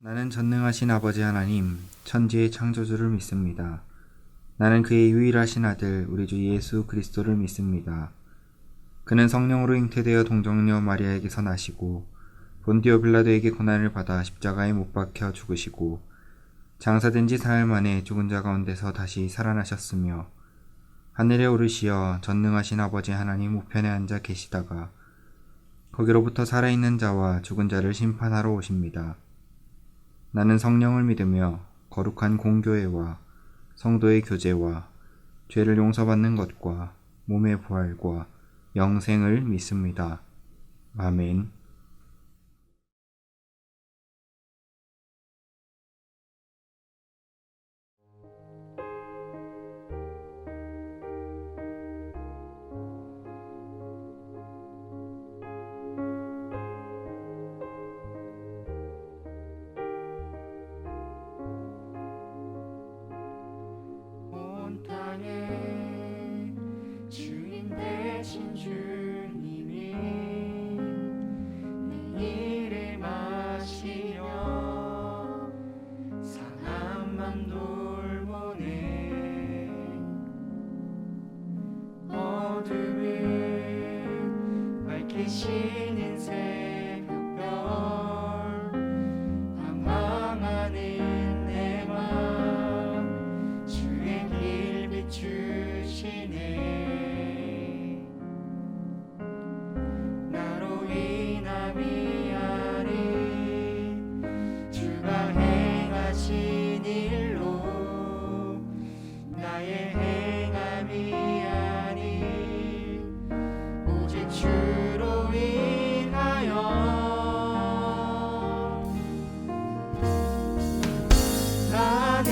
나는 전능하신 아버지 하나님, 천지의 창조주를 믿습니다. 나는 그의 유일하신 아들, 우리 주 예수 그리스도를 믿습니다. 그는 성령으로 잉태되어 동정녀 마리아에게서 나시고 본디오 빌라도에게 고난을 받아 십자가에 못 박혀 죽으시고 장사된 지 사흘 만에 죽은 자 가운데서 다시 살아나셨으며 하늘에 오르시어 전능하신 아버지 하나님 우편에 앉아 계시다가 거기로부터 살아있는 자와 죽은 자를 심판하러 오십니다. 나는 성령을 믿으며 거룩한 공교회와 성도의 교제와 죄를 용서받는 것과 몸의 부활과 영생을 믿습니다. 아멘. 온 땅의 주인 되신 주님이 내 이름 아시며 상한 맘 돌보네. 어둠을 밝히시는 새벽별 방황하는 내 맘 주의 길 비추시네. 나로 인함이 아니 주가 행하신 일로 나의 행함이 아니 오직 주로 인하여 나는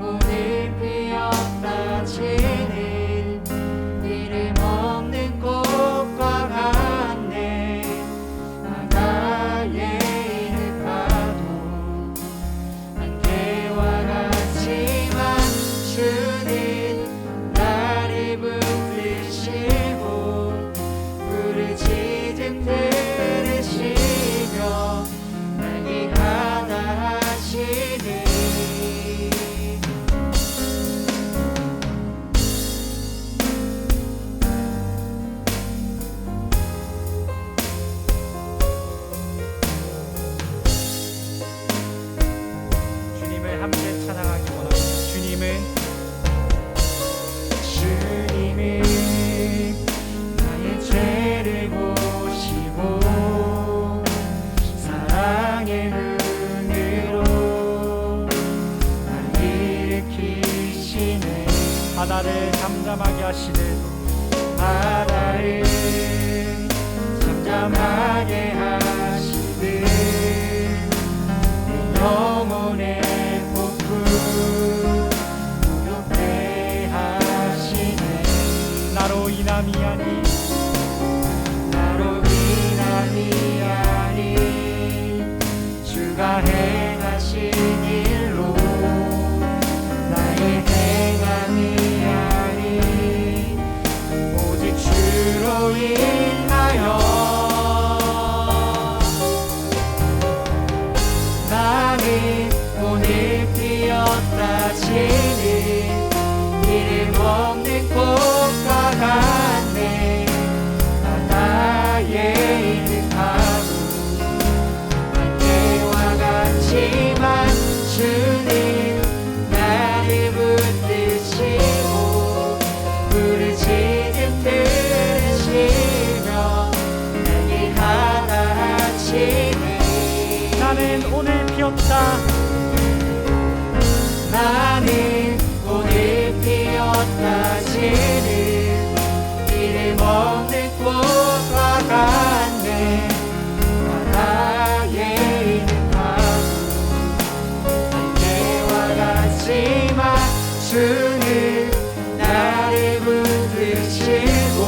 오늘 피었다 지는 이름 없는 꽃과 같네. 바다에 있는 파도 안개와 같지만 주는 나를 붙드시고 부르짖음 들으시며 날 가다 하시네. 주님을 함께 찬양하기 원합니다. 주님은 나의 죄를 보시고 사랑의 눈으로 날 일으키시네. 바다를 잠잠하게 하시는 바다를 잠잠하게 하시듯 내 영혼의 폭풍 무렵게 하시네. 나로 인함이 아니 나로 인함이 아니 주가 행하신 일로 나의 행함이 아니 오직 주로 인하여 나는 오늘 피었다 지는 이름 없는 꽃과 같네. 바다에 있는 파도 안개와 같지만 주는 나를 붙드시고 부르짖음 들으시며 날 가다 하시네. 나는 오늘 피었다 나는 오늘 피었다 지는 이름 없는 꽃과 같네. 바다에 있는 파도 안개와 같지만 주는 나를 붙드시고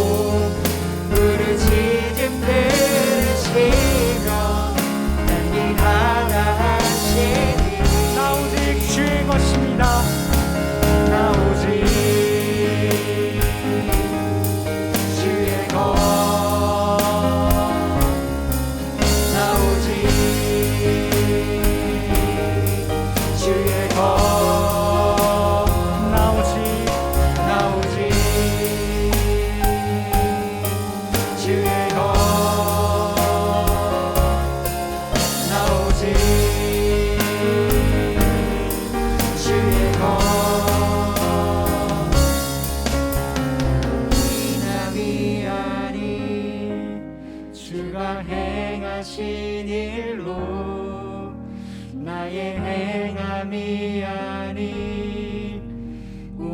부르짖음 들으시며 날 가다 하시니. 나 오직 주의 것입니다. 나 오직 주의 것. 나 오직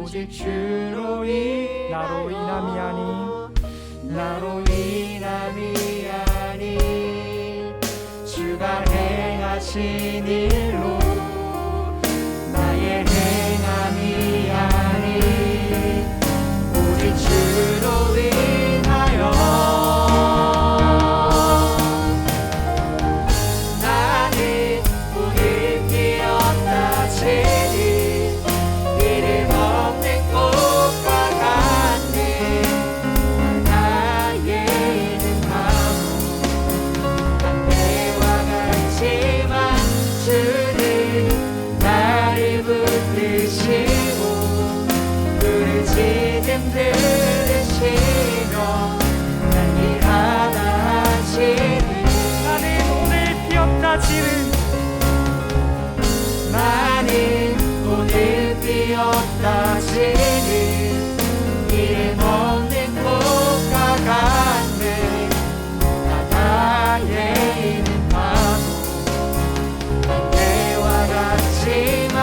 오직 주로 인하여 나로 인함이 아닌 나로 인함이 아닌 주가 행하신 일로 나의 행함이 아닌 오직 주로 인하여 나는 오늘 피었다 지니 이름 없는 꽃과 같네 나의 이름하고 때와 같지만 주는 나를 붙드시고 부르짖음 들으시며 난 일하다 하시니 나는 오늘 피었다 지는 나는 오늘 피었다 지는 이름 없는 꽃과 같네 바다에 있는 파도 때와 같지만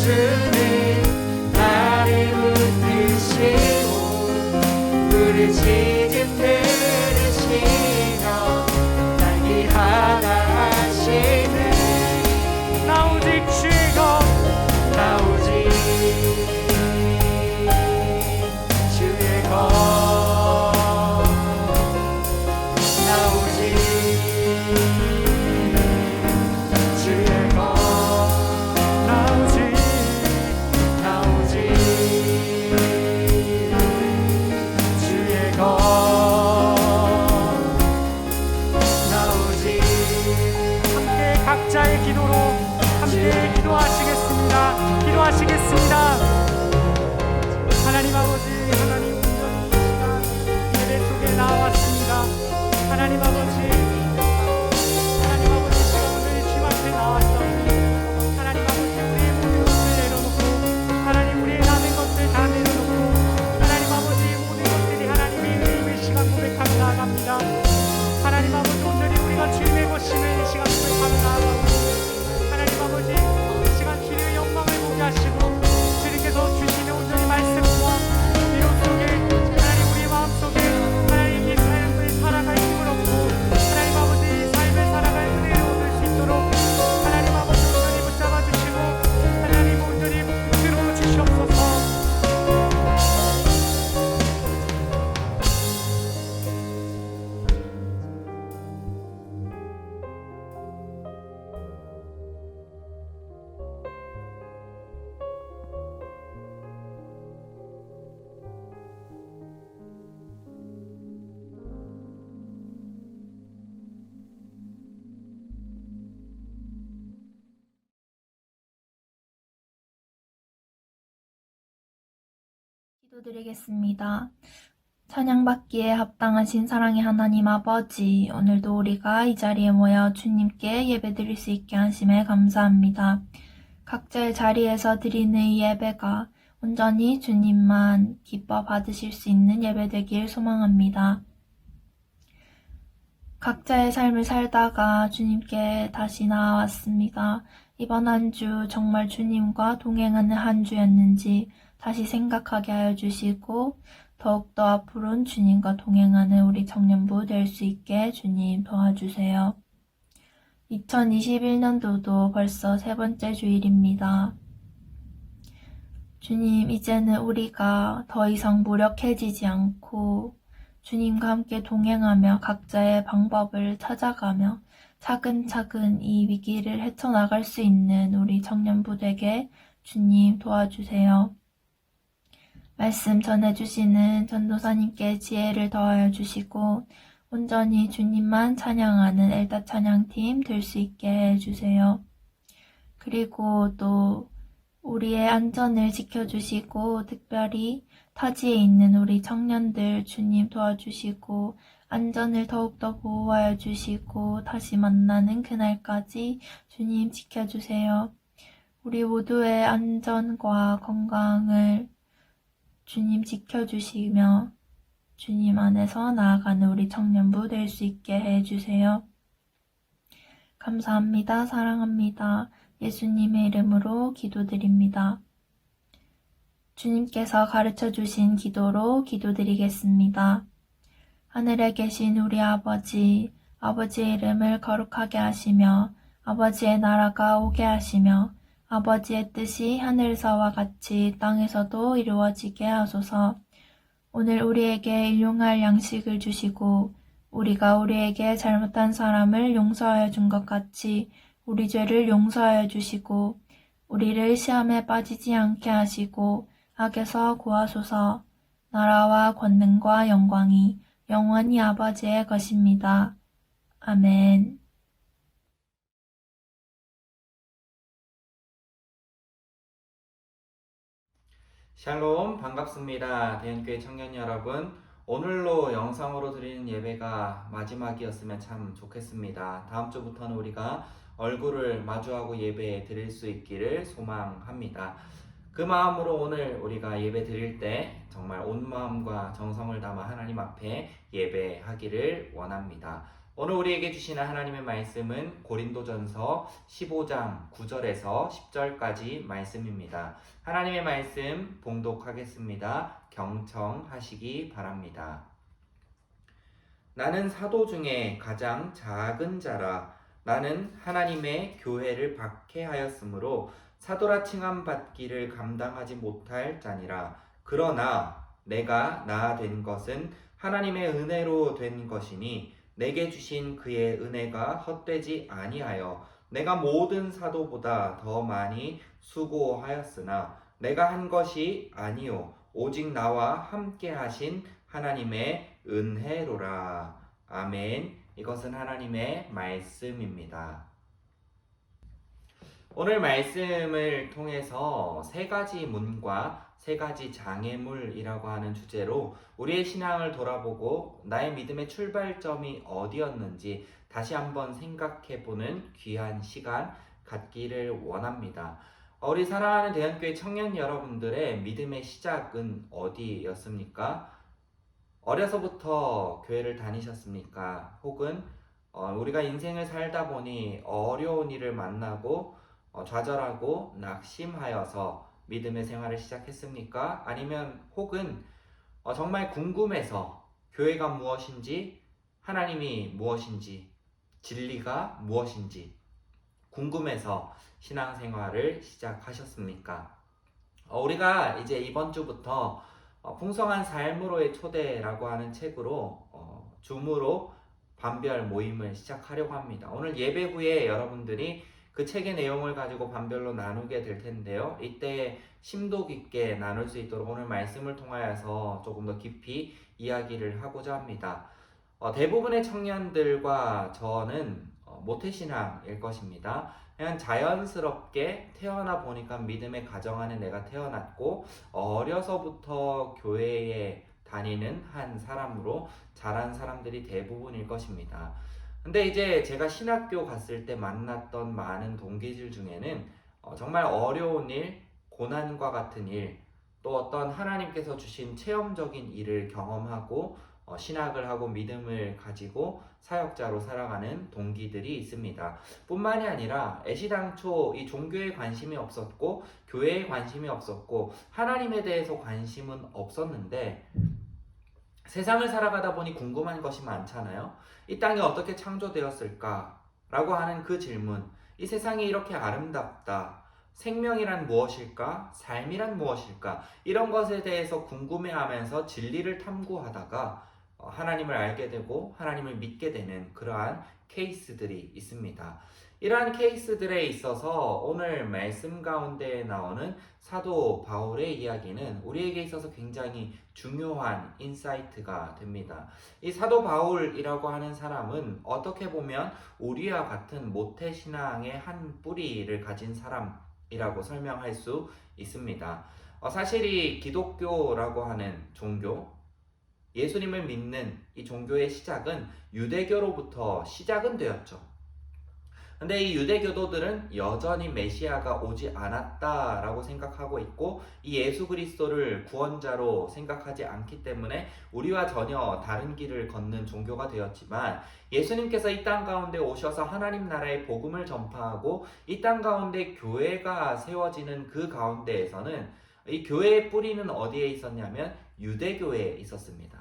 주는 나를 붙드시고 부르짖음 들으시며 날 일하다 하시네 나 오직 주의 것 나 오직 주의 것 나 오직 주의 것 나 오직 나 오직 주의 것 나 오직 함께 각자의 기도로 함께 기도하시겠습니다. 하나님 아버지, 하나님 온전히 이 시간 예배 속에 나왔습니다. 하나님 아버지, 제가 오늘 주님 앞에 나왔사오니 하나님 아버지, 우리의 모든 것을 내려놓고 하나님 우리의 남은 것들 다 내려놓고 하나님 아버지 모든 것들이 하나님의 은혜임을 시간 고백하며 나아갑니다. 하나님 아버지, 오늘이 우리가 주님의 것임을 이 시간 고백하며 나아가고 하나님 아버지, 이 시간 주님의 영광을 보게 하시고 주님께서 주시는 온전히 말씀과 위로 속에 하나님 우리의 마음속에 하나님 이 삶을 살아갈 힘을 얻고 하나님 아버지 이 삶을 살아갈 은혜를 얻을 수 있도록 하나님 아버지 온전히 붙잡아 주시고 하나님 온전히 붙들어 주시옵소서. 기도드리겠습니다. 찬양받기에 합당하신 사랑의 하나님 아버지, 오늘도 우리가 이 자리에 모여 주님께 예배드릴 수 있게 하심에 감사합니다. 각자의 자리에서 드리는 이 예배가 온전히 주님만 기뻐 받으실 수 있는 예배 되길 소망합니다. 각자의 삶을 살다가 주님께 다시 나아왔습니다. 이번 한 주 정말 주님과 동행하는 한 주였는지 다시 생각하게 하여 주시고 더욱더 앞으로는 주님과 동행하는 우리 청년부 될 수 있게 주님 도와주세요. 2021년도도 벌써 세 번째 주일입니다. 주님, 이제는 우리가 더 이상 무력해지지 않고 주님과 함께 동행하며 각자의 방법을 찾아가며 차근차근 이 위기를 헤쳐나갈 수 있는 우리 청년부 되게 주님 도와주세요. 말씀 전해주시는 전도사님께 지혜를 더하여 주시고 온전히 주님만 찬양하는 엘다 찬양팀 될 수 있게 해주세요. 그리고 또 우리의 안전을 지켜주시고 특별히 타지에 있는 우리 청년들 주님 도와주시고 안전을 더욱더 보호하여 주시고 다시 만나는 그날까지 주님 지켜주세요. 우리 모두의 안전과 건강을 주님 지켜주시며 주님 안에서 나아가는 우리 청년부 될 수 있게 해주세요. 감사합니다. 사랑합니다. 예수님의 이름으로 기도드립니다. 주님께서 가르쳐 주신 기도로 기도드리겠습니다. 하늘에 계신 우리 아버지, 아버지의 이름을 거룩하게 하시며 아버지의 나라가 오게 하시며 아버지의 뜻이 하늘에서와 같이 땅에서도 이루어지게 하소서. 오늘 우리에게 일용할 양식을 주시고 우리가 우리에게 잘못한 사람을 용서하여 준 것 같이 우리 죄를 용서하여 주시고 우리를 시험에 빠지지 않게 하시고 악에서 구하소서. 나라와 권능과 영광이 영원히 아버지의 것입니다. 아멘. 샬롬, 반갑습니다. 대한교회 청년 여러분, 오늘로 영상으로 드리는 예배가 마지막이었으면 참 좋겠습니다. 다음 주부터는 우리가 얼굴을 마주하고 예배 드릴 수 있기를 소망합니다. 그 마음으로 오늘 우리가 예배 드릴 때 정말 온 마음과 정성을 담아 하나님 앞에 예배하기를 원합니다. 오늘 우리에게 주시는 하나님의 말씀은 고린도전서 15장 9절에서 10절까지 말씀입니다. 하나님의 말씀 봉독하겠습니다. 경청하시기 바랍니다. 나는 사도 중에 가장 작은 자라. 나는 하나님의 교회를 박해하였으므로 사도라 칭함 받기를 감당하지 못할 자니라. 그러나 내가 나 된 것은 하나님의 은혜로 된 것이니 내게 주신 그의 은혜가 헛되지 아니하여 내가 모든 사도보다 더 많이 수고하였으나 내가 한 것이 아니요 오직 나와 함께 하신 하나님의 은혜로라. 아멘. 이것은 하나님의 말씀입니다. 오늘 말씀을 통해서 세 가지 문과 세 가지 장애물이라고 하는 주제로 우리의 신앙을 돌아보고 나의 믿음의 출발점이 어디였는지 다시 한번 생각해보는 귀한 시간 갖기를 원합니다. 우리 사랑하는 대한교회 청년 여러분들의 믿음의 시작은 어디였습니까? 어려서부터 교회를 다니셨습니까? 혹은 우리가 인생을 살다 보니 어려운 일을 만나고 좌절하고 낙심하여서 믿음의 생활을 시작했습니까? 아니면 혹은 정말 궁금해서 교회가 무엇인지, 하나님이 무엇인지, 진리가 무엇인지 궁금해서 신앙생활을 시작하셨습니까? 우리가 이제 이번 주부터 풍성한 삶으로의 초대라고 하는 책으로 줌으로 반별 모임을 시작하려고 합니다. 오늘 예배 후에 여러분들이 그 책의 내용을 가지고 반별로 나누게 될 텐데요. 이때 심도 깊게 나눌 수 있도록 오늘 말씀을 통하여서 조금 더 깊이 이야기를 하고자 합니다. 대부분의 청년들과 저는 모태신앙일 것입니다. 그냥 자연스럽게 태어나 보니까 믿음의 가정 안에 내가 태어났고 어려서부터 교회에 다니는 한 사람으로 자란 사람들이 대부분일 것입니다. 근데 이제 제가 신학교 갔을 때 만났던 많은 동기들 중에는 정말 어려운 일, 고난과 같은 일, 또 어떤 하나님께서 주신 체험적인 일을 경험하고 신학을 하고 믿음을 가지고 사역자로 살아가는 동기들이 있습니다. 뿐만이 아니라 애시당초 이 종교에 관심이 없었고 교회에 관심이 없었고 하나님에 대해서 관심은 없었는데 세상을 살아가다 보니 궁금한 것이 많잖아요. 이 땅이 어떻게 창조되었을까? 라고 하는 그 질문. 이 세상이 이렇게 아름답다. 생명이란 무엇일까? 삶이란 무엇일까? 이런 것에 대해서 궁금해하면서 진리를 탐구하다가 하나님을 알게 되고 하나님을 믿게 되는 그러한 케이스들이 있습니다. 이러한 케이스들에 있어서 오늘 말씀 가운데 나오는 사도 바울의 이야기는 우리에게 있어서 굉장히 중요한 인사이트가 됩니다. 이 사도 바울이라고 하는 사람은 어떻게 보면 우리와 같은 모태신앙의 한 뿌리를 가진 사람이라고 설명할 수 있습니다. 사실 이 기독교라고 하는 종교, 예수님을 믿는 이 종교의 시작은 유대교로부터 시작은 되었죠. 근데 이 유대교도들은 여전히 메시아가 오지 않았다라고 생각하고 있고 이 예수 그리스도를 구원자로 생각하지 않기 때문에 우리와 전혀 다른 길을 걷는 종교가 되었지만 예수님께서 이 땅 가운데 오셔서 하나님 나라의 복음을 전파하고 이 땅 가운데 교회가 세워지는 그 가운데에서는 이 교회의 뿌리는 어디에 있었냐면 유대교회에 있었습니다.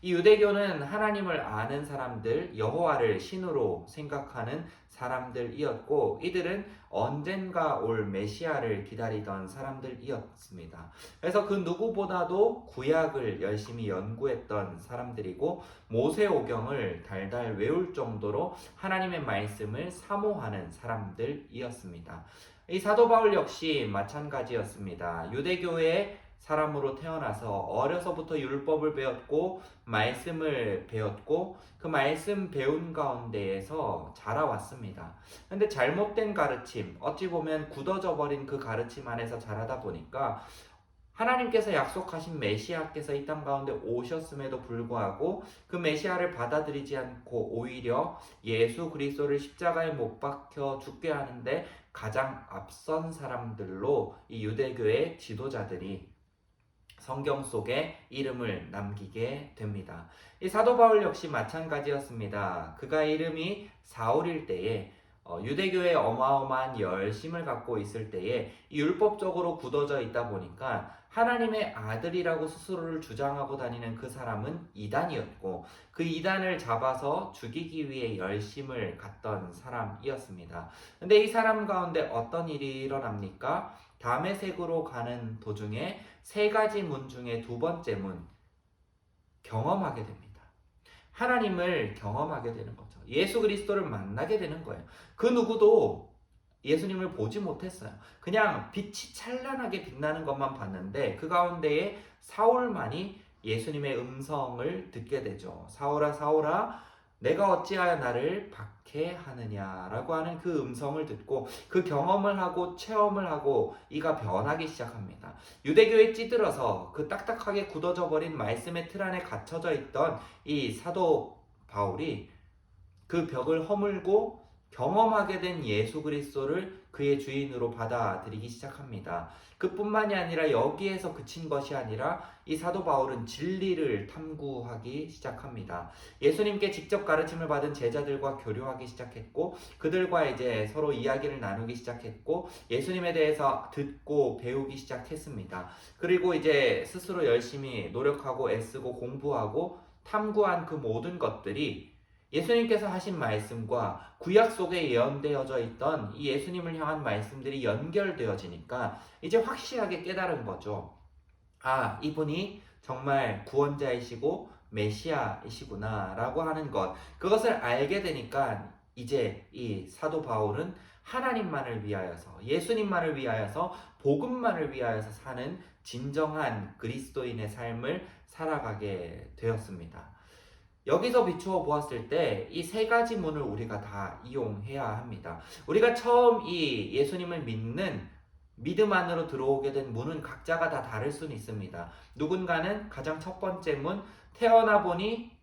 이 유대교는 하나님을 아는 사람들, 여호와를 신으로 생각하는 사람들이었고, 이들은 언젠가 올 메시아를 기다리던 사람들이었습니다. 그래서 그 누구보다도 구약을 열심히 연구했던 사람들이고, 모세오경을 달달 외울 정도로 하나님의 말씀을 사모하는 사람들이었습니다. 이 사도 바울 역시 마찬가지였습니다. 유대교의 사람으로 태어나서 어려서부터 율법을 배웠고 말씀을 배웠고 그 말씀 배운 가운데에서 자라왔습니다. 근데 잘못된 가르침, 어찌 보면 굳어져 버린 그 가르침 안에서 자라다 보니까 하나님께서 약속하신 메시아께서 이 땅 가운데 오셨음에도 불구하고 그 메시아를 받아들이지 않고 오히려 예수 그리스도를 십자가에 못 박혀 죽게 하는데 가장 앞선 사람들로 이 유대교의 지도자들이 성경 속에 이름을 남기게 됩니다. 이 사도 바울 역시 마찬가지였습니다. 그가 이름이 사울일 때에 유대교의 어마어마한 열심을 갖고 있을 때에 율법적으로 굳어져 있다 보니까 하나님의 아들이라고 스스로를 주장하고 다니는 그 사람은 이단이었고 그 이단을 잡아서 죽이기 위해 열심을 갖던 사람이었습니다. 근데 이 사람 가운데 어떤 일이 일어납니까? 다메섹으로 가는 도중에 세 가지 문 중에 두 번째 문, 경험하게 됩니다. 하나님을 경험하게 되는 거죠. 예수 그리스도를 만나게 되는 거예요. 그 누구도 예수님을 보지 못했어요. 그냥 빛이 찬란하게 빛나는 것만 봤는데 그 가운데에 사울만이 예수님의 음성을 듣게 되죠. 사울아 사울아 내가 어찌하여 나를 박해하느냐라고 하는 그 음성을 듣고 그 경험을 하고 체험을 하고 이가 변하기 시작합니다. 유대교에 찌들어서 그 딱딱하게 굳어져 버린 말씀의 틀 안에 갇혀져 있던 이 사도 바울이 그 벽을 허물고 경험하게 된 예수 그리스도를 그의 주인으로 받아들이기 시작합니다. 그뿐만이 아니라 여기에서 그친 것이 아니라 이 사도 바울은 진리를 탐구하기 시작합니다. 예수님께 직접 가르침을 받은 제자들과 교류하기 시작했고 그들과 이제 서로 이야기를 나누기 시작했고 예수님에 대해서 듣고 배우기 시작했습니다. 그리고 이제 스스로 열심히 노력하고 애쓰고 공부하고 탐구한 그 모든 것들이 예수님께서 하신 말씀과 구약 속에 예언되어져 있던 이 예수님을 향한 말씀들이 연결되어지니까 이제 확실하게 깨달은 거죠. 아, 이분이 정말 구원자이시고 메시아이시구나 라고 하는 것, 그것을 알게 되니까 이제 이 사도 바울은 하나님만을 위하여서, 예수님만을 위하여서, 복음만을 위하여서 사는 진정한 그리스도인의 삶을 살아가게 되었습니다. 여기서 비추어 보았을 때 이 세 가지 문을 우리가 다 이용해야 합니다. 우리가 처음 이 예수님을 믿는 믿음 안으로 들어오게 된 문은 각자가 다 다를 수는 있습니다. 누군가는 가장 첫 번째 문, 태어나 보니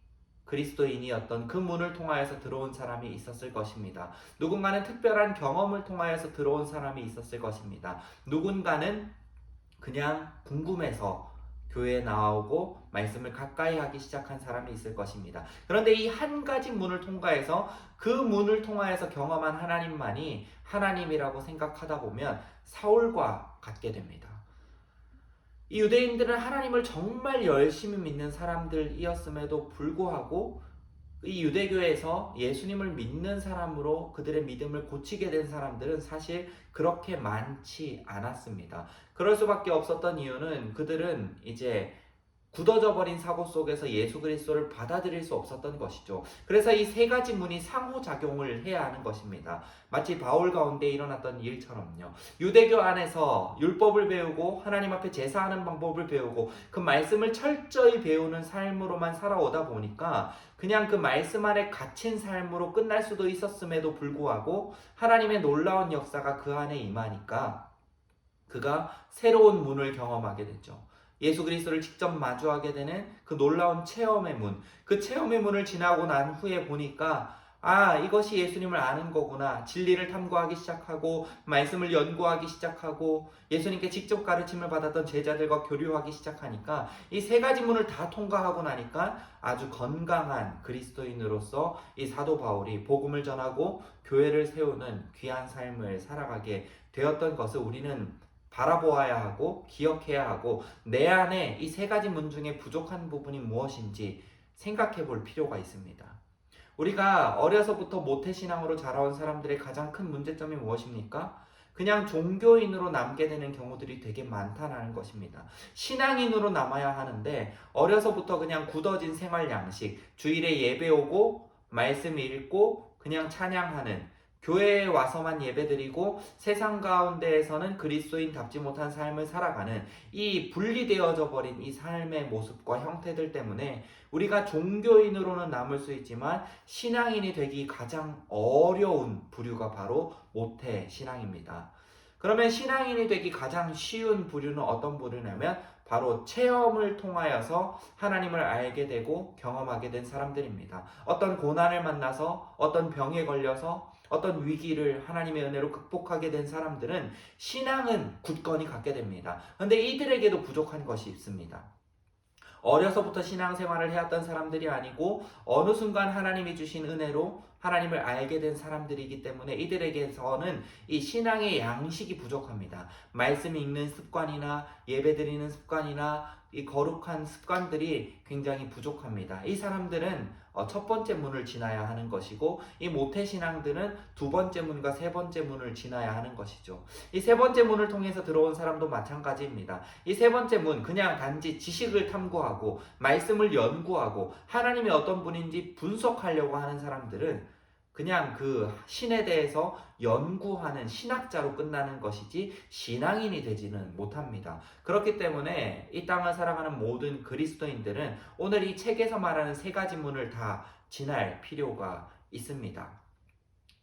그리스도인이었던 그 문을 통하여서 들어온 사람이 있었을 것입니다. 누군가는 특별한 경험을 통하여서 들어온 사람이 있었을 것입니다. 누군가는 그냥 궁금해서 교회에 나오고 말씀을 가까이 하기 시작한 사람이 있을 것입니다. 그런데 이 한 가지 문을 통과해서 그 문을 통하여서 경험한 하나님만이 하나님이라고 생각하다 보면 사울과 같게 됩니다. 이 유대인들은 하나님을 정말 열심히 믿는 사람들이었음에도 불구하고 이 유대교에서 예수님을 믿는 사람으로 그들의 믿음을 고치게 된 사람들은 사실 그렇게 많지 않았습니다. 그럴 수밖에 없었던 이유는 그들은 이제 굳어져 버린 사고 속에서 예수 그리스도를 받아들일 수 없었던 것이죠. 그래서 이 세 가지 문이 상호작용을 해야 하는 것입니다. 마치 바울 가운데 일어났던 일처럼요. 유대교 안에서 율법을 배우고 하나님 앞에 제사하는 방법을 배우고 그 말씀을 철저히 배우는 삶으로만 살아오다 보니까 그냥 그 말씀 안에 갇힌 삶으로 끝날 수도 있었음에도 불구하고 하나님의 놀라운 역사가 그 안에 임하니까 그가 새로운 문을 경험하게 됐죠. 예수 그리스도를 직접 마주하게 되는 그 놀라운 체험의 문, 그 체험의 문을 지나고 난 후에 보니까 아, 이것이 예수님을 아는 거구나. 진리를 탐구하기 시작하고 말씀을 연구하기 시작하고 예수님께 직접 가르침을 받았던 제자들과 교류하기 시작하니까 이 세 가지 문을 다 통과하고 나니까 아주 건강한 그리스도인으로서 이 사도 바울이 복음을 전하고 교회를 세우는 귀한 삶을 살아가게 되었던 것을 우리는 바라보아야 하고 기억해야 하고 내 안에 이 세 가지 문 중에 부족한 부분이 무엇인지 생각해 볼 필요가 있습니다. 우리가 어려서부터 모태신앙으로 자라온 사람들의 가장 큰 문제점이 무엇입니까? 그냥 종교인으로 남게 되는 경우들이 되게 많다는 것입니다. 신앙인으로 남아야 하는데 어려서부터 그냥 굳어진 생활 양식, 주일에 예배 오고 말씀 읽고 그냥 찬양하는, 교회에 와서만 예배드리고 세상 가운데에서는 그리스도인답지 못한 삶을 살아가는 이 분리되어져 버린 이 삶의 모습과 형태들 때문에 우리가 종교인으로는 남을 수 있지만 신앙인이 되기 가장 어려운 부류가 바로 모태 신앙입니다. 그러면 신앙인이 되기 가장 쉬운 부류는 어떤 부류냐면 바로 체험을 통하여서 하나님을 알게 되고 경험하게 된 사람들입니다. 어떤 고난을 만나서 어떤 병에 걸려서 어떤 위기를 하나님의 은혜로 극복하게 된 사람들은 신앙은 굳건히 갖게 됩니다. 그런데 이들에게도 부족한 것이 있습니다. 어려서부터 신앙생활을 해왔던 사람들이 아니고 어느 순간 하나님이 주신 은혜로 하나님을 알게 된 사람들이기 때문에 이들에게서는 이 신앙의 양식이 부족합니다. 말씀 읽는 습관이나 예배드리는 습관이나 이 거룩한 습관들이 굉장히 부족합니다. 이 사람들은 첫 번째 문을 지나야 하는 것이고 이 모태신앙들은 두 번째 문과 세 번째 문을 지나야 하는 것이죠. 이 세 번째 문을 통해서 들어온 사람도 마찬가지입니다. 이 세 번째 문, 그냥 단지 지식을 탐구하고 말씀을 연구하고 하나님이 어떤 분인지 분석하려고 하는 사람들은 그냥 그 신에 대해서 연구하는 신학자로 끝나는 것이지 신앙인이 되지는 못합니다. 그렇기 때문에 이 땅을 살아가는 모든 그리스도인들은 오늘 이 책에서 말하는 세 가지 문을 다 지날 필요가 있습니다.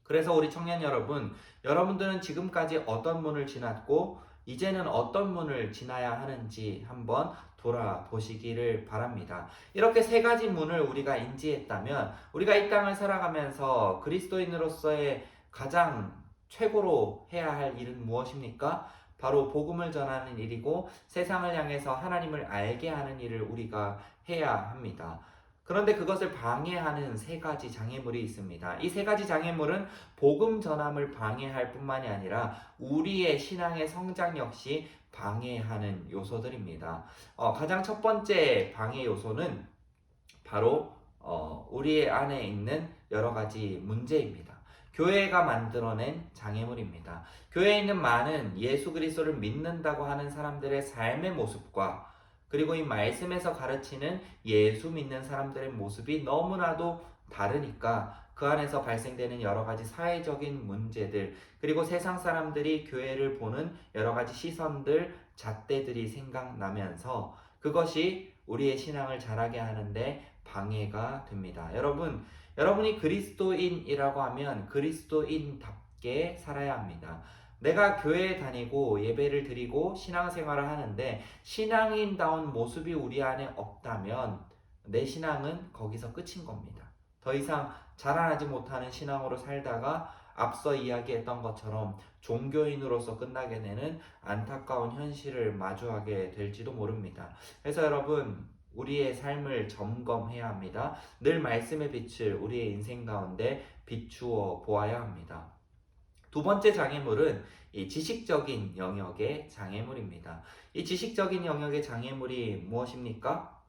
그래서 우리 청년 여러분, 여러분들은 지금까지 어떤 문을 지났고 이제는 어떤 문을 지나야 하는지 한번 돌아보시기를 바랍니다. 이렇게 세 가지 문을 우리가 인지했다면 우리가 이 땅을 살아가면서 그리스도인으로서의 가장 최고로 해야 할 일은 무엇입니까? 바로 복음을 전하는 일이고 세상을 향해서 하나님을 알게 하는 일을 우리가 해야 합니다. 그런데 그것을 방해하는 세 가지 장애물이 있습니다. 이 세 가지 장애물은 복음 전함을 방해할 뿐만이 아니라 우리의 신앙의 성장 역시 방해하는 요소들입니다. 가장 첫 번째 방해 요소는 바로 우리의 안에 있는 여러 가지 문제입니다. 교회가 만들어낸 장애물입니다. 교회에 있는 많은 예수 그리스도를 믿는다고 하는 사람들의 삶의 모습과 그리고 이 말씀에서 가르치는 예수 믿는 사람들의 모습이 너무나도 다르니까 그 안에서 발생되는 여러 가지 사회적인 문제들, 그리고 세상 사람들이 교회를 보는 여러 가지 시선들, 잣대들이 생각나면서 그것이 우리의 신앙을 자라게 하는데 방해가 됩니다. 여러분이 그리스도인이라고 하면 그리스도인답게 살아야 합니다. 내가 교회에 다니고 예배를 드리고 신앙생활을 하는데 신앙인다운 모습이 우리 안에 없다면 내 신앙은 거기서 끝인 겁니다. 더 이상 자라나지 못하는 신앙으로 살다가 앞서 이야기했던 것처럼 종교인으로서 끝나게 되는 안타까운 현실을 마주하게 될지도 모릅니다. 그래서 여러분, 우리의 삶을 점검해야 합니다. 늘 말씀의 빛을 우리의 인생 가운데 비추어 보아야 합니다. 두 번째 장애물은 이 지식적인 영역의 장애물입니다. 이 지식적인 영역의 장애물이 무엇입니까?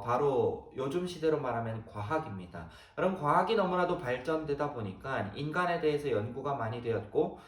바로 요즘 시대로 말하면 과학입니다. 여러분, 과학이 너무나도 발전되다 보니까 인간에 대해서 연구가 많이 되었고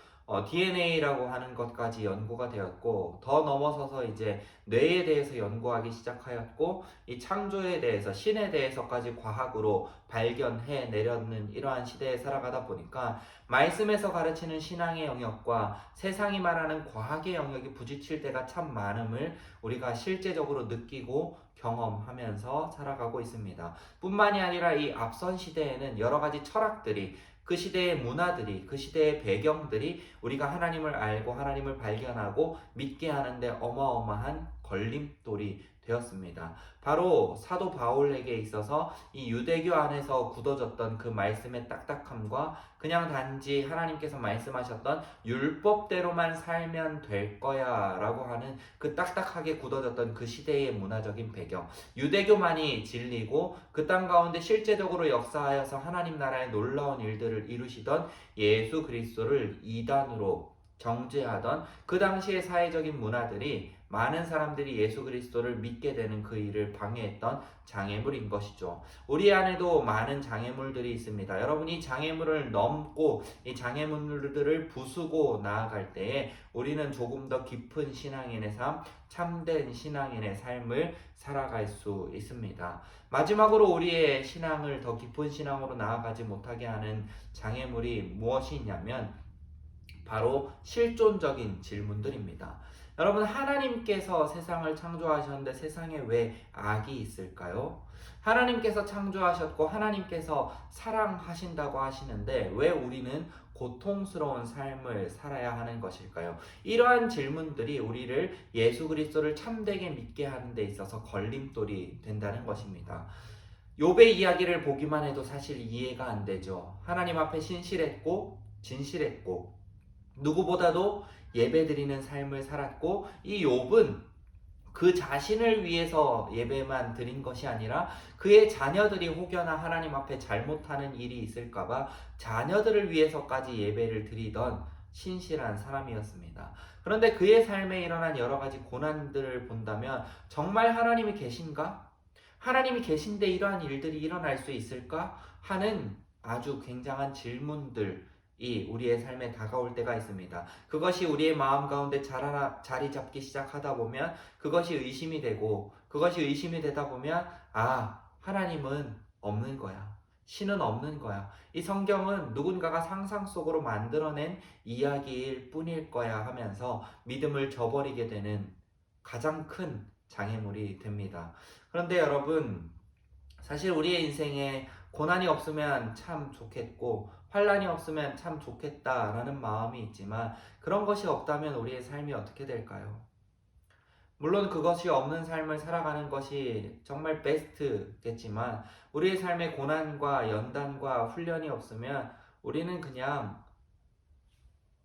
DNA라고 하는 것까지 연구가 되었고 더 넘어서서 이제 뇌에 대해서 연구하기 시작하였고 이 창조에 대해서 신에 대해서까지 과학으로 발견해 내려는 이러한 시대에 살아가다 보니까 말씀에서 가르치는 신앙의 영역과 세상이 말하는 과학의 영역이 부딪힐 때가 참 많음을 우리가 실제적으로 느끼고 경험하면서 살아가고 있습니다. 뿐만이 아니라 이 앞선 시대에는 여러 가지 철학들이, 그 시대의 문화들이, 그 시대의 배경들이 우리가 하나님을 알고 하나님을 발견하고 믿게 하는데 어마어마한 걸림돌이 되었습니다. 바로 사도 바울에게 있어서 이 유대교 안에서 굳어졌던 그 말씀의 딱딱함과 그냥 단지 하나님께서 말씀하셨던 율법대로만 살면 될 거야 라고 하는 그 딱딱하게 굳어졌던 그 시대의 문화적인 배경, 유대교만이 진리고 그 땅 가운데 실제적으로 역사하여서 하나님 나라의 놀라운 일들을 이루시던 예수 그리스도를 이단으로 정죄하던 그 당시의 사회적인 문화들이 많은 사람들이 예수 그리스도를 믿게 되는 그 일을 방해했던 장애물인 것이죠. 우리 안에도 많은 장애물들이 있습니다. 여러분이 장애물을 넘고 이 장애물들을 부수고 나아갈 때에 우리는 조금 더 깊은 신앙인의 삶, 참된 신앙인의 삶을 살아갈 수 있습니다. 마지막으로 우리의 신앙을 더 깊은 신앙으로 나아가지 못하게 하는 장애물이 무엇이 있냐면 바로 실존적인 질문들입니다. 여러분, 하나님께서 세상을 창조하셨는데 세상에 왜 악이 있을까요? 하나님께서 창조하셨고 하나님께서 사랑하신다고 하시는데 왜 우리는 고통스러운 삶을 살아야 하는 것일까요? 이러한 질문들이 우리를 예수 그리스도를 참되게 믿게 하는 데 있어서 걸림돌이 된다는 것입니다. 욥의 이야기를 보기만 해도 사실 이해가 안 되죠. 하나님 앞에 신실했고 진실했고 누구보다도 예배드리는 삶을 살았고 이 욥은 그 자신을 위해서 예배만 드린 것이 아니라 그의 자녀들이 혹여나 하나님 앞에 잘못하는 일이 있을까봐 자녀들을 위해서까지 예배를 드리던 신실한 사람이었습니다. 그런데 그의 삶에 일어난 여러 가지 고난들을 본다면 정말 하나님이 계신가? 하나님이 계신데 이러한 일들이 일어날 수 있을까? 하는 아주 굉장한 질문들 이 우리의 삶에 다가올 때가 있습니다. 그것이 우리의 마음 가운데 자리 잡기 시작하다 보면 그것이 의심이 되고 그것이 의심이 되다 보면 하나님은 없는 거야. 신은 없는 거야. 이 성경은 누군가가 상상 속으로 만들어낸 이야기일 뿐일 거야 하면서 믿음을 저버리게 되는 가장 큰 장애물이 됩니다. 그런데 여러분, 사실 우리의 인생에 고난이 없으면 참 좋겠고 환난이 없으면 참 좋겠다라는 마음이 있지만 그런 것이 없다면 우리의 삶이 어떻게 될까요? 물론 그것이 없는 삶을 살아가는 것이 정말 베스트겠지만 우리의 삶에 고난과 연단과 훈련이 없으면 우리는 그냥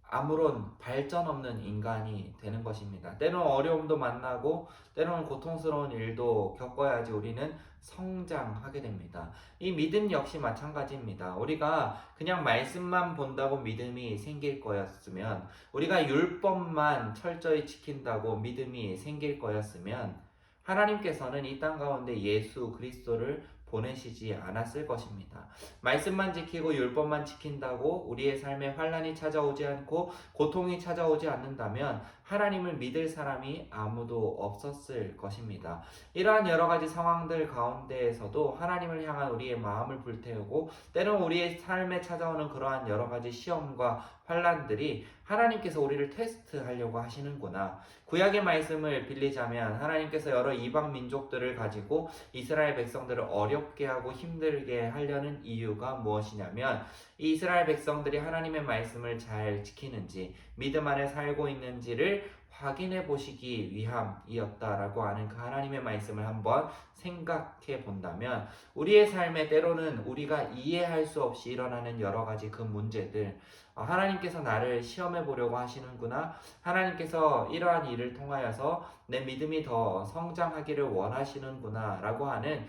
아무런 발전 없는 인간이 되는 것입니다. 때로는 어려움도 만나고 때로는 고통스러운 일도 겪어야지 우리는 성장하게 됩니다. 이 믿음 역시 마찬가지입니다. 우리가 그냥 말씀만 본다고 믿음이 생길 거였으면, 우리가 율법만 철저히 지킨다고 믿음이 생길 거였으면 하나님께서는 이 땅 가운데 예수 그리스도를 보내시지 않았을 것입니다. 말씀만 지키고 율법만 지킨다고 우리의 삶에 환난이 찾아오지 않고 고통이 찾아오지 않는다면 하나님을 믿을 사람이 아무도 없었을 것입니다. 이러한 여러 가지 상황들 가운데에서도 하나님을 향한 우리의 마음을 불태우고 때로는 우리의 삶에 찾아오는 그러한 여러 가지 시험과 환난들이 하나님께서 우리를 테스트하려고 하시는구나. 구약의 말씀을 빌리자면 하나님께서 여러 이방 민족들을 가지고 이스라엘 백성들을 어렵게 하고 힘들게 하려는 이유가 무엇이냐면 이 이스라엘 백성들이 하나님의 말씀을 잘 지키는지 믿음 안에 살고 있는지를 확인해 보시기 위함이었다라고 하는 그 하나님의 말씀을 한번 생각해 본다면 우리의 삶에 때로는 우리가 이해할 수 없이 일어나는 여러 가지 그 문제들, 하나님께서 나를 시험해 보려고 하시는구나, 하나님께서 이러한 일을 통하여서 내 믿음이 더 성장하기를 원하시는구나 라고 하는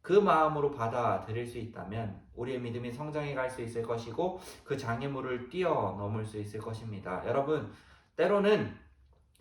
그 마음으로 받아들일 수 있다면 우리의 믿음이 성장해 갈 수 있을 것이고 그 장애물을 뛰어넘을 수 있을 것입니다. 여러분, 때로는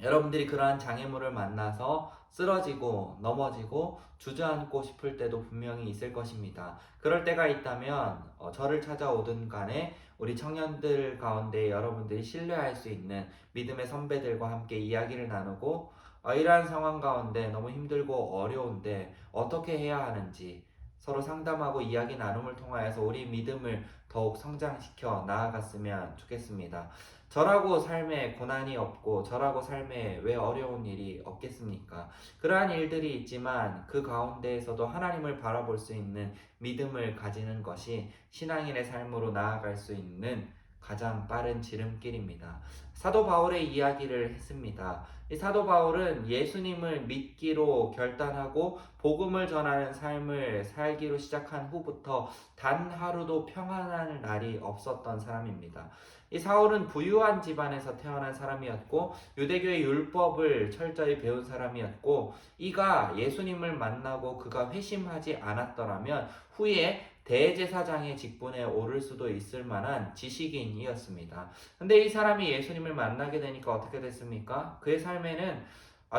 여러분들이 그러한 장애물을 만나서 쓰러지고 넘어지고 주저앉고 싶을 때도 분명히 있을 것입니다. 그럴 때가 있다면 저를 찾아오든 간에 우리 청년들 가운데 여러분들이 신뢰할 수 있는 믿음의 선배들과 함께 이야기를 나누고 이러한 상황 가운데 너무 힘들고 어려운데 어떻게 해야 하는지 서로 상담하고 이야기 나눔을 통하여서 우리 믿음을 더욱 성장시켜 나아갔으면 좋겠습니다. 저라고 삶에 고난이 없고 저라고 삶에 왜 어려운 일이 없겠습니까? 그러한 일들이 있지만 그 가운데에서도 하나님을 바라볼 수 있는 믿음을 가지는 것이 신앙인의 삶으로 나아갈 수 있는 가장 빠른 지름길입니다. 사도 바울의 이야기를 했습니다. 이 사도 바울은 예수님을 믿기로 결단하고 복음을 전하는 삶을 살기로 시작한 후부터 단 하루도 평안한 날이 없었던 사람입니다. 이 사울은 부유한 집안에서 태어난 사람이었고 유대교의 율법을 철저히 배운 사람이었고 이가 예수님을 만나고 그가 회심하지 않았더라면 후에 대제사장의 직분에 오를 수도 있을 만한 지식인이었습니다. 근데 이 사람이 예수님을 만나게 되니까 어떻게 됐습니까? 그의 삶에는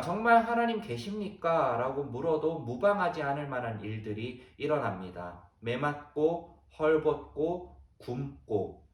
정말 하나님 계십니까? 라고 물어도 무방하지 않을 만한 일들이 일어납니다. 매맞고 헐벗고 굶고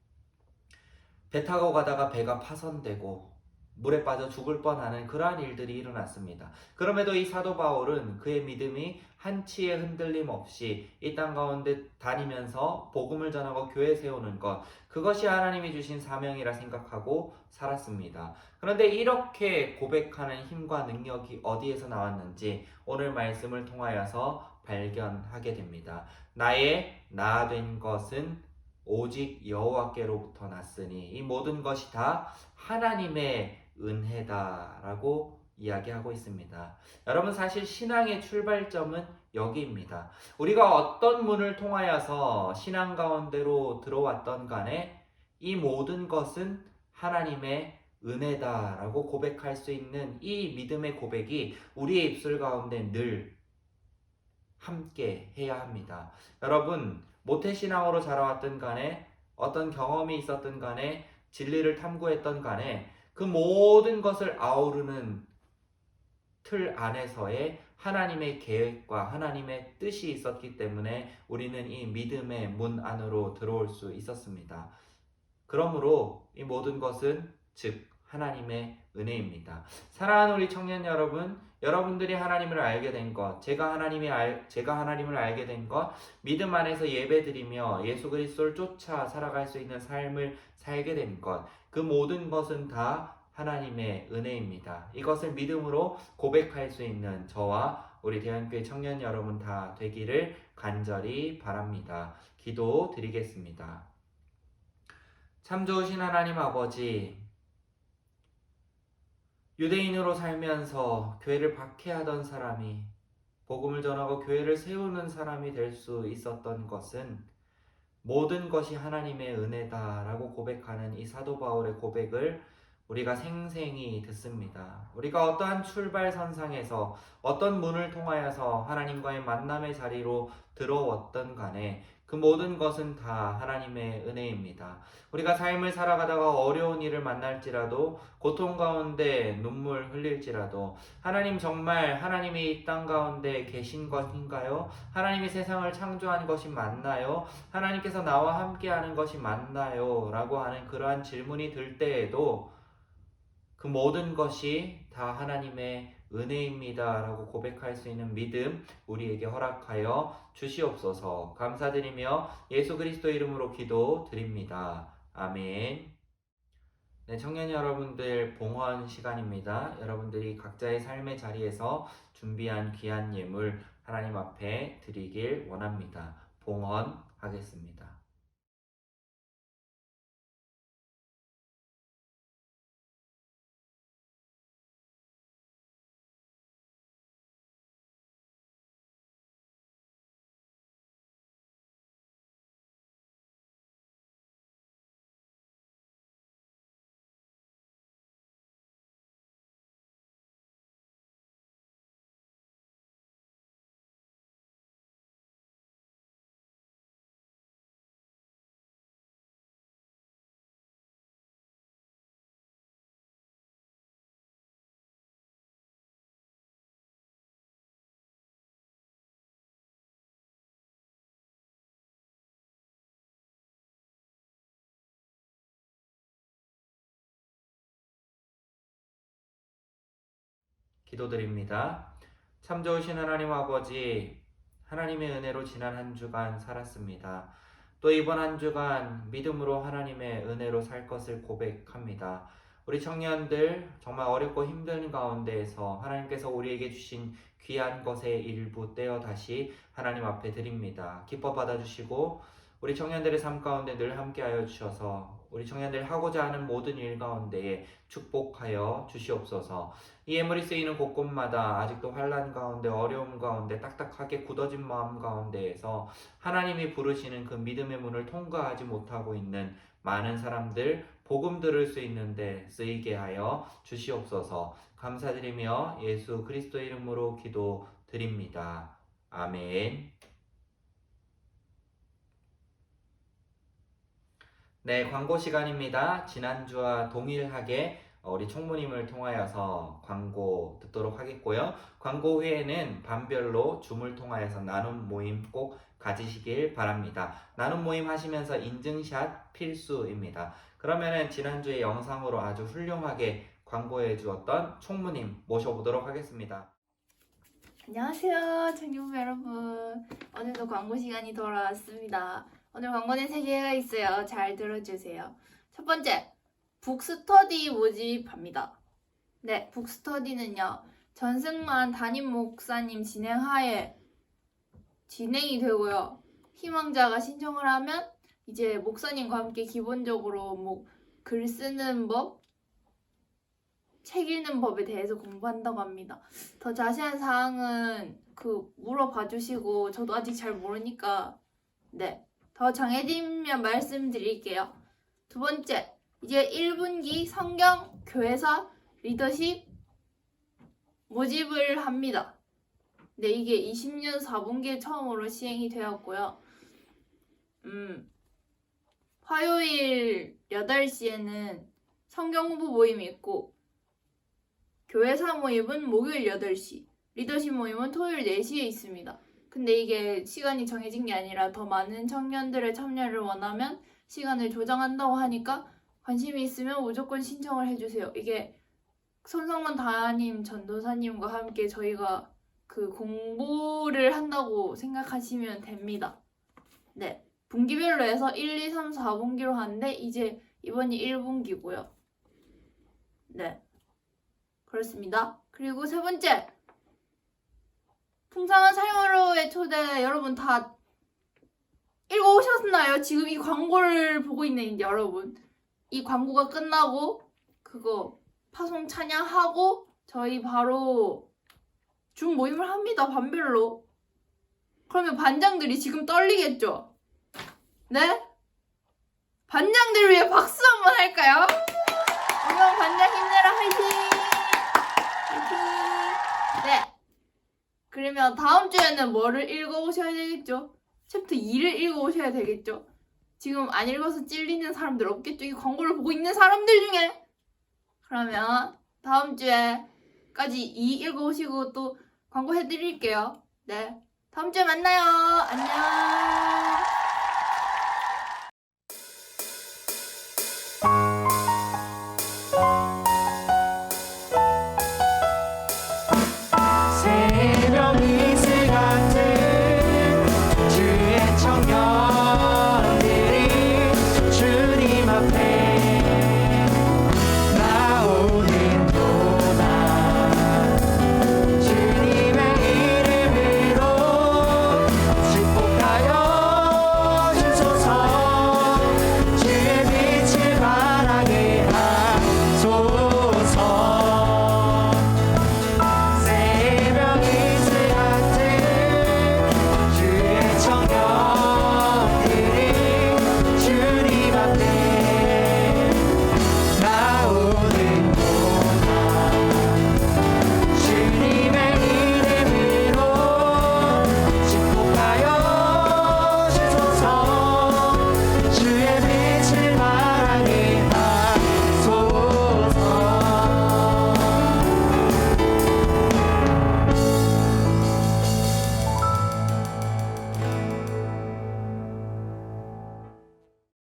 배 타고 가다가 배가 파손되고 물에 빠져 죽을 뻔하는 그러한 일들이 일어났습니다. 그럼에도 이 사도 바울은 그의 믿음이 한치의 흔들림 없이 이 땅 가운데 다니면서 복음을 전하고 교회 세우는 것, 그것이 하나님이 주신 사명이라 생각하고 살았습니다. 그런데 이렇게 고백하는 힘과 능력이 어디에서 나왔는지 오늘 말씀을 통하여서 발견하게 됩니다. 나의 나 된 것은 오직 여호와께로부터 났으니 이 모든 것이 다 하나님의 은혜다라고 이야기하고 있습니다. 여러분, 사실 신앙의 출발점은 여기입니다. 우리가 어떤 문을 통하여서 신앙 가운데로 들어왔던 간에 이 모든 것은 하나님의 은혜다라고 고백할 수 있는 이 믿음의 고백이 우리의 입술 가운데 늘 함께 해야 합니다. 여러분, 모태신앙으로 자라왔던 간에 어떤 경험이 있었던 간에 진리를 탐구했던 간에 그 모든 것을 아우르는 틀 안에서의 하나님의 계획과 하나님의 뜻이 있었기 때문에 우리는 이 믿음의 문 안으로 들어올 수 있었습니다. 그러므로 이 모든 것은 즉 하나님의 은혜입니다. 사랑하는 우리 청년 여러분, 여러분들이 하나님을 알게 된 것, 제가 하나님을 알게 된 것, 믿음 안에서 예배드리며 예수 그리스도를 쫓아 살아갈 수 있는 삶을 살게 된 것, 그 모든 것은 다 하나님의 은혜입니다. 이것을 믿음으로 고백할 수 있는 저와 우리 대한교회 청년 여러분 다 되기를 간절히 바랍니다. 기도 드리겠습니다. 참 좋으신 하나님 아버지, 유대인으로 살면서 교회를 박해하던 사람이 복음을 전하고 교회를 세우는 사람이 될 수 있었던 것은 모든 것이 하나님의 은혜다라고 고백하는 이 사도 바울의 고백을 우리가 생생히 듣습니다. 우리가 어떠한 출발선상에서 어떤 문을 통하여서 하나님과의 만남의 자리로 들어왔던 간에 그 모든 것은 다 하나님의 은혜입니다. 우리가 삶을 살아가다가 어려운 일을 만날지라도 고통 가운데 눈물 흘릴지라도 하나님, 정말 하나님이 이 땅 가운데 계신 것인가요? 하나님이 세상을 창조한 것이 맞나요? 하나님께서 나와 함께하는 것이 맞나요? 라고 하는 그러한 질문이 들 때에도 그 모든 것이 다 하나님의 은혜입니다 라고 고백할 수 있는 믿음 우리에게 허락하여 주시옵소서. 감사드리며 예수 그리스도 이름으로 기도드립니다. 아멘. 네, 청년 여러분들, 봉헌 시간입니다. 여러분들이 각자의 삶의 자리에서 준비한 귀한 예물 하나님 앞에 드리길 원합니다. 봉헌하겠습니다. 기도드립니다. 참 좋으신 하나님 아버지, 하나님의 은혜로 지난 한 주간 살았습니다. 또 이번 한 주간 믿음으로 하나님의 은혜로 살 것을 고백합니다. 우리 청년들 정말 어렵고 힘든 가운데에서 하나님께서 우리에게 주신 귀한 것의 일부 떼어 다시 하나님 앞에 드립니다. 기뻐 받아주시고 우리 청년들의 삶 가운데 늘 함께하여 주셔서 우리 청년들이 하고자 하는 모든 일 가운데에 축복하여 주시옵소서. 이 예물이 쓰이는 곳곳마다 아직도 환난 가운데, 어려움 가운데, 딱딱하게 굳어진 마음 가운데에서 하나님이 부르시는 그 믿음의 문을 통과하지 못하고 있는 많은 사람들 복음 들을 수 있는데 쓰이게 하여 주시옵소서. 감사드리며 예수 그리스도 이름으로 기도드립니다. 아멘. 네, 광고 시간입니다. 지난주와 동일하게 우리 총무님을 통하여서 광고 듣도록 하겠고요. 광고 후에는 반별로 줌을 통하여서 나눔 모임 꼭 가지시길 바랍니다. 나눔 모임 하시면서 인증샷 필수입니다. 그러면은 지난주에 영상으로 아주 훌륭하게 광고해 주었던 총무님 모셔보도록 하겠습니다. 안녕하세요, 청년부 여러분. 오늘도 광고 시간이 돌아왔습니다. 오늘 광고는 3개가 있어요. 잘 들어주세요. 첫 번째, 북스터디 모집합니다. 네, 북스터디는요, 전승만 담임 목사님 진행하에 진행이 되고요. 희망자가 신청을 하면 이제 목사님과 함께 기본적으로 뭐 글 쓰는 법, 책 읽는 법에 대해서 공부한다고 합니다. 더 자세한 사항은 물어봐 주시고, 저도 아직 잘 모르니까 네, 더 정해지면 말씀드릴게요. 두 번째, 이제 1분기 성경 교회사 리더십 모집을 합니다. 네, 이게 20년 4분기에 처음으로 시행이 되었고요. 화요일 8시에는 성경 공부 모임이 있고, 교회사 모임은 목요일 8시, 리더십 모임은 토요일 4시에 있습니다. 근데 이게 시간이 정해진 게 아니라 더 많은 청년들의 참여를 원하면 시간을 조정한다고 하니까 관심이 있으면 무조건 신청을 해주세요. 이게 손성만 담임 전도사님과 함께 저희가 공부를 한다고 생각하시면 됩니다. 네, 분기별로 해서 1, 2, 3, 4분기로 하는데 이제 이번이 1분기고요. 네, 그렇습니다. 그리고 세 번째, 풍성한 사용하러의 초대 여러분 다 읽어오셨나요? 지금 이 광고를 보고 있는 여러분, 이 광고가 끝나고 그거 파송 찬양하고 저희 바로 줌 모임을 합니다. 반별로. 그러면 반장들이 지금 떨리겠죠? 네? 반장들 위해 박수 한번 할까요? 오늘 반장 힘내라, 화이팅! 화이팅! 네. 그러면 다음 주에는 뭐를 읽어오셔야 되겠죠? 챕터 2를 읽어오셔야 되겠죠? 지금 안 읽어서 찔리는 사람들 없겠죠? 이 광고를 보고 있는 사람들 중에! 그러면 다음 주에까지 2 읽어오시고 또 광고 해드릴게요. 네. 다음 주에 만나요. 안녕.